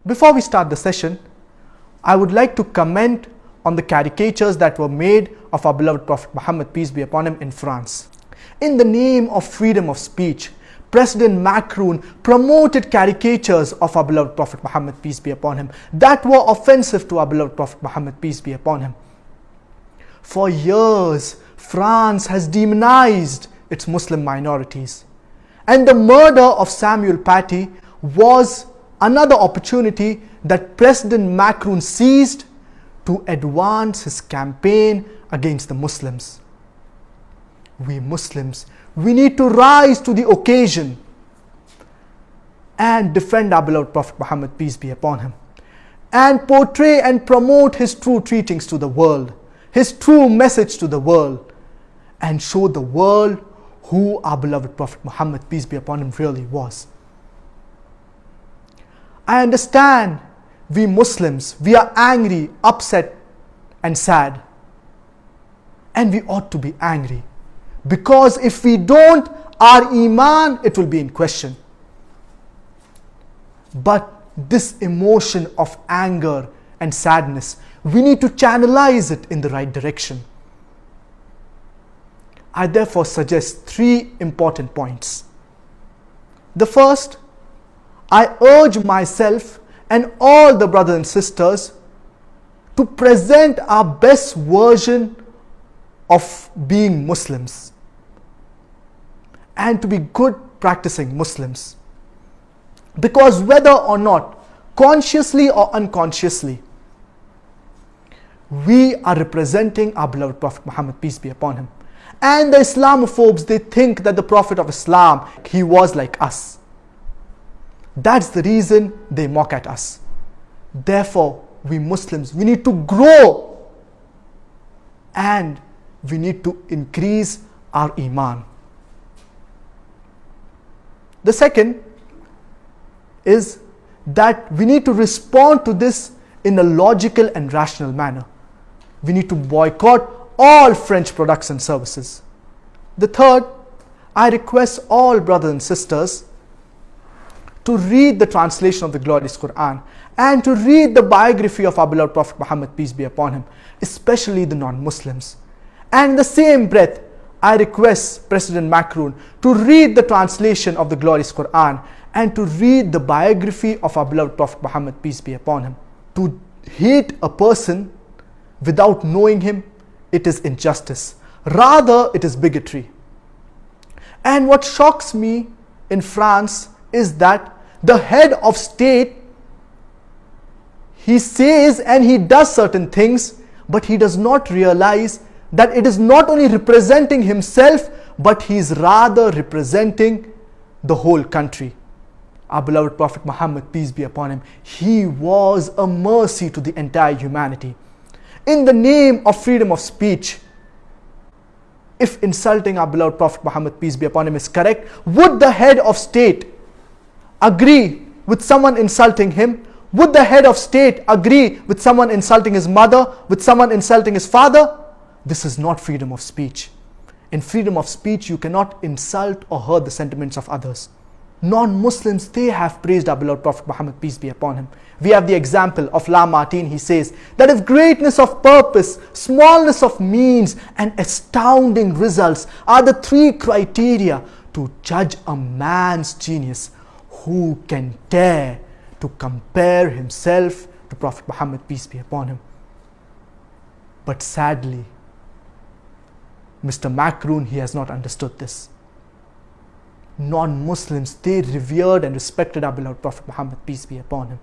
Before we start the session, I would like to comment on the caricatures that were made of our beloved Prophet Muhammad, peace be upon him, in France. In the name of freedom of speech, President Macron promoted caricatures of our beloved Prophet Muhammad, peace be upon him, that were offensive to our beloved Prophet Muhammad, peace be upon him. For years, France has demonized its Muslim minorities. And the murder of Samuel Paty was another opportunity that President Macron seized to advance his campaign against the Muslims. We Muslims, we need to rise to the occasion and defend our beloved Prophet Muhammad, peace be upon him, and portray and promote his true teachings to the world, his true message to the world, and show the world who our beloved Prophet Muhammad, peace be upon him, really was. I understand we Muslims, we are angry, upset and sad. And we ought to be angry. Because if we don't, our Iman, it will be in question. But this emotion of anger and sadness, we need to channelize it in the right direction. I therefore suggest 3 important points. The first, I urge myself and all the brothers and sisters to present our best version of being Muslims and to be good practicing Muslims. Because whether or not, consciously or unconsciously, we are representing our beloved Prophet Muhammad, peace be upon him. And the Islamophobes, they think that the Prophet of Islam, he was like us. That's the reason they mock at us. Therefore, we Muslims, we need to grow and we need to increase our Iman. The second is that we need to respond to this in a logical and rational manner. We need to boycott all French products and services. The third, I request all brothers and sisters to read the translation of the glorious Quran and to read the biography of our beloved Prophet Muhammad, peace be upon him, especially the non-Muslims. And in the same breath, I request President Macron to read the translation of the glorious Quran and to read the biography of our beloved Prophet Muhammad, peace be upon him. To hate a person without knowing him, it is injustice. Rather, it is bigotry. And what shocks me in France is that the head of state, he says and he does certain things, but he does not realize that it is not only representing himself, but he is rather representing the whole country. Our beloved Prophet Muhammad, peace be upon him, he was a mercy to the entire humanity. In the name of freedom of speech, if insulting our beloved Prophet Muhammad, peace be upon him, is correct, would the head of state agree with someone insulting him? Would the head of state agree with someone insulting his mother, with someone insulting his father? This is not freedom of speech. In freedom of speech, you cannot insult or hurt the sentiments of others. Non-Muslims, they have praised our beloved Prophet Muhammad, peace be upon him. We have the example of Lamartine. He says that if greatness of purpose, smallness of means, and astounding results are the 3 criteria to judge a man's genius, who can dare to compare himself to Prophet Muhammad, peace be upon him? But sadly, Mr. Macron, he has not understood this. Non-Muslims, they revered and respected our beloved Prophet Muhammad, peace be upon him.